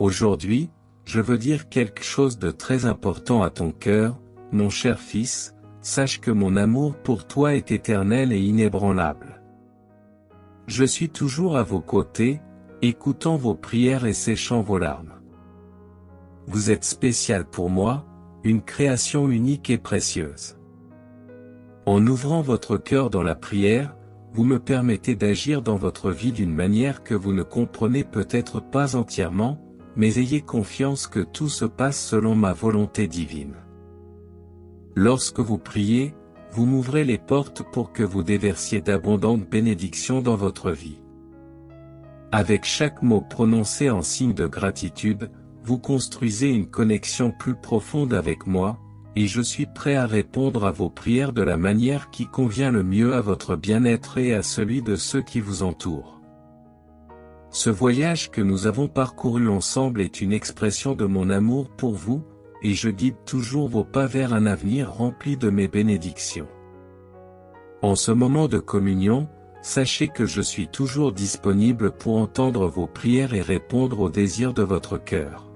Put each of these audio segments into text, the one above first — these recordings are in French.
Aujourd'hui, je veux dire quelque chose de très important à ton cœur, mon cher fils, sache que mon amour pour toi est éternel et inébranlable. Je suis toujours à vos côtés, écoutant vos prières et séchant vos larmes. Vous êtes spécial pour moi, une création unique et précieuse. En ouvrant votre cœur dans la prière, vous me permettez d'agir dans votre vie d'une manière que vous ne comprenez peut-être pas entièrement, mais ayez confiance que tout se passe selon ma volonté divine. Lorsque vous priez, vous m'ouvrez les portes pour que vous déversiez d'abondantes bénédictions dans votre vie. Avec chaque mot prononcé en signe de gratitude, vous construisez une connexion plus profonde avec moi, et je suis prêt à répondre à vos prières de la manière qui convient le mieux à votre bien-être et à celui de ceux qui vous entourent. Ce voyage que nous avons parcouru ensemble est une expression de mon amour pour vous, et je guide toujours vos pas vers un avenir rempli de mes bénédictions. En ce moment de communion, sachez que je suis toujours disponible pour entendre vos prières et répondre aux désirs de votre cœur.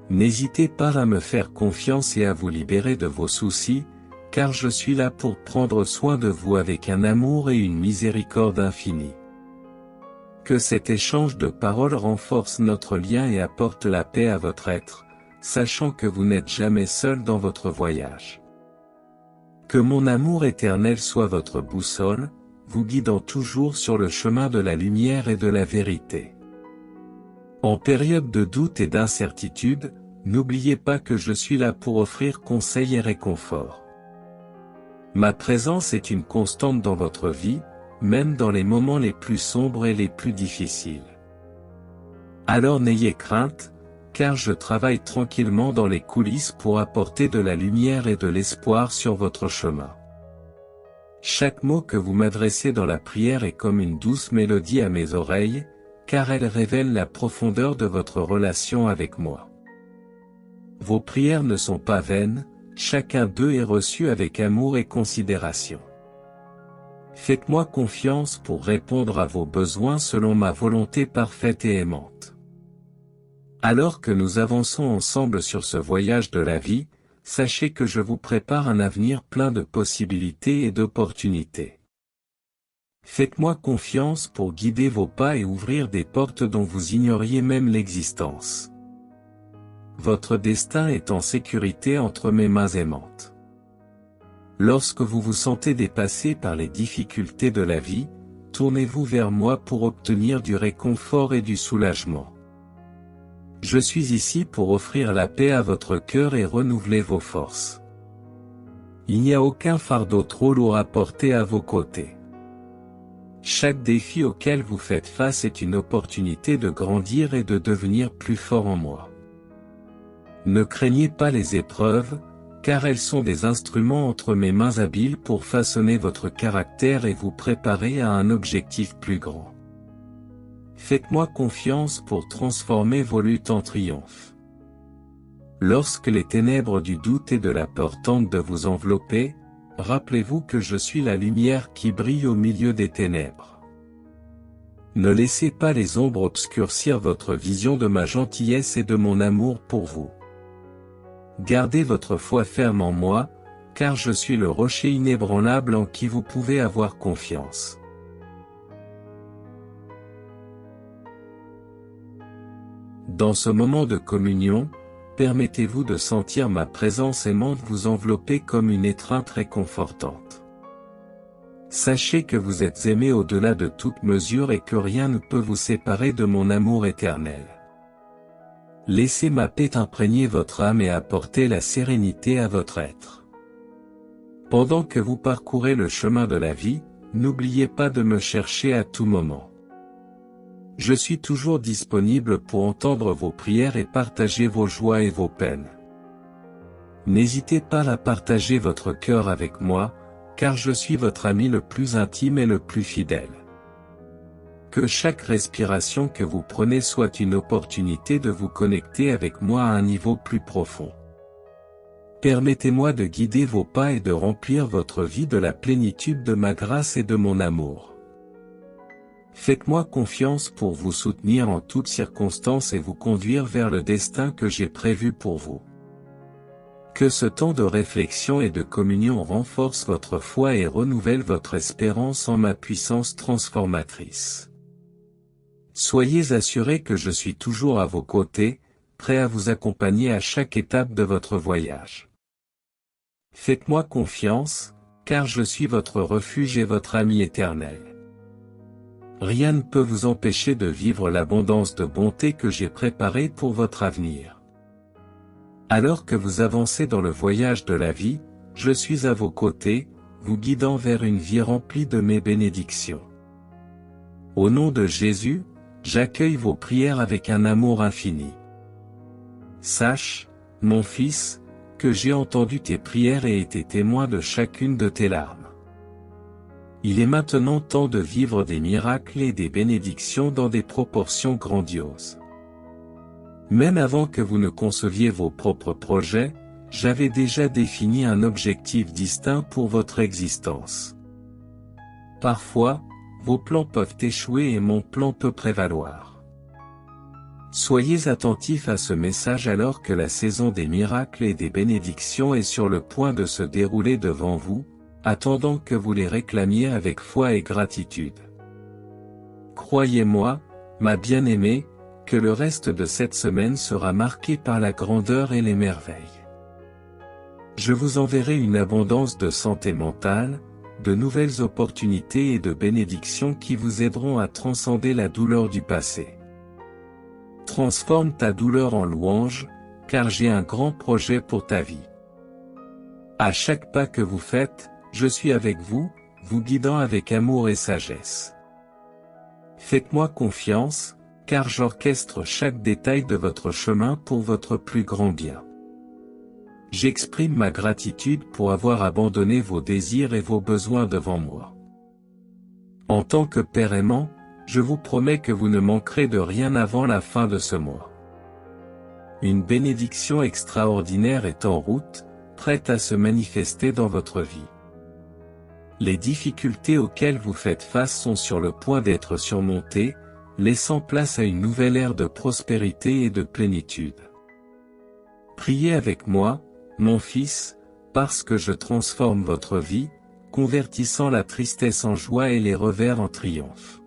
N'hésitez pas à me faire confiance et à vous libérer de vos soucis, car je suis là pour prendre soin de vous avec un amour et une miséricorde infinie. Que cet échange de paroles renforce notre lien et apporte la paix à votre être, sachant que vous n'êtes jamais seul dans votre voyage. Que mon amour éternel soit votre boussole, vous guidant toujours sur le chemin de la lumière et de la vérité. En période de doute et d'incertitude, n'oubliez pas que je suis là pour offrir conseil et réconfort. Ma présence est une constante dans votre vie, même dans les moments les plus sombres et les plus difficiles. Alors n'ayez crainte, car je travaille tranquillement dans les coulisses pour apporter de la lumière et de l'espoir sur votre chemin. Chaque mot que vous m'adressez dans la prière est comme une douce mélodie à mes oreilles, car elle révèle la profondeur de votre relation avec moi. Vos prières ne sont pas vaines, chacun d'eux est reçu avec amour et considération. Faites-moi confiance pour répondre à vos besoins selon ma volonté parfaite et aimante. Alors que nous avançons ensemble sur ce voyage de la vie, sachez que je vous prépare un avenir plein de possibilités et d'opportunités. Faites-moi confiance pour guider vos pas et ouvrir des portes dont vous ignoriez même l'existence. Votre destin est en sécurité entre mes mains aimantes. Lorsque vous vous sentez dépassé par les difficultés de la vie, tournez-vous vers moi pour obtenir du réconfort et du soulagement. Je suis ici pour offrir la paix à votre cœur et renouveler vos forces. Il n'y a aucun fardeau trop lourd à porter à vos côtés. Chaque défi auquel vous faites face est une opportunité de grandir et de devenir plus fort en moi. Ne craignez pas les épreuves, car elles sont des instruments entre mes mains habiles pour façonner votre caractère et vous préparer à un objectif plus grand. Faites-moi confiance pour transformer vos luttes en triomphe. Lorsque les ténèbres du doute et de la peur tentent de vous envelopper, rappelez-vous que je suis la lumière qui brille au milieu des ténèbres. Ne laissez pas les ombres obscurcir votre vision de ma gentillesse et de mon amour pour vous. Gardez votre foi ferme en moi, car je suis le rocher inébranlable en qui vous pouvez avoir confiance. Dans ce moment de communion, permettez-vous de sentir ma présence aimante vous envelopper comme une étreinte réconfortante. Sachez que vous êtes aimé au-delà de toute mesure et que rien ne peut vous séparer de mon amour éternel. Laissez ma paix imprégner votre âme et apporter la sérénité à votre être. Pendant que vous parcourez le chemin de la vie, n'oubliez pas de me chercher à tout moment. Je suis toujours disponible pour entendre vos prières et partager vos joies et vos peines. N'hésitez pas à partager votre cœur avec moi, car je suis votre ami le plus intime et le plus fidèle. Que chaque respiration que vous prenez soit une opportunité de vous connecter avec moi à un niveau plus profond. Permettez-moi de guider vos pas et de remplir votre vie de la plénitude de ma grâce et de mon amour. Faites-moi confiance pour vous soutenir en toutes circonstances et vous conduire vers le destin que j'ai prévu pour vous. Que ce temps de réflexion et de communion renforce votre foi et renouvelle votre espérance en ma puissance transformatrice. Soyez assurés que je suis toujours à vos côtés, prêt à vous accompagner à chaque étape de votre voyage. Faites-moi confiance, car je suis votre refuge et votre ami éternel. Rien ne peut vous empêcher de vivre l'abondance de bonté que j'ai préparée pour votre avenir. Alors que vous avancez dans le voyage de la vie, je suis à vos côtés, vous guidant vers une vie remplie de mes bénédictions. Au nom de Jésus, j'accueille vos prières avec un amour infini. Sache, mon fils, que j'ai entendu tes prières et été témoin de chacune de tes larmes. Il est maintenant temps de vivre des miracles et des bénédictions dans des proportions grandioses. Même avant que vous ne conceviez vos propres projets, j'avais déjà défini un objectif distinct pour votre existence. Parfois, vos plans peuvent échouer et mon plan peut prévaloir. Soyez attentifs à ce message alors que la saison des miracles et des bénédictions est sur le point de se dérouler devant vous, attendant que vous les réclamiez avec foi et gratitude. Croyez-moi, ma bien-aimée, que le reste de cette semaine sera marqué par la grandeur et les merveilles. Je vous enverrai une abondance de santé mentale, de nouvelles opportunités et de bénédictions qui vous aideront à transcender la douleur du passé. Transforme ta douleur en louange, car j'ai un grand projet pour ta vie. À chaque pas que vous faites, je suis avec vous, vous guidant avec amour et sagesse. Faites-moi confiance, car j'orchestre chaque détail de votre chemin pour votre plus grand bien. J'exprime ma gratitude pour avoir abandonné vos désirs et vos besoins devant moi. En tant que Père aimant, je vous promets que vous ne manquerez de rien avant la fin de ce mois. Une bénédiction extraordinaire est en route, prête à se manifester dans votre vie. Les difficultés auxquelles vous faites face sont sur le point d'être surmontées, laissant place à une nouvelle ère de prospérité et de plénitude. Priez avec moi, mon fils, parce que je transforme votre vie, convertissant la tristesse en joie et les revers en triomphe.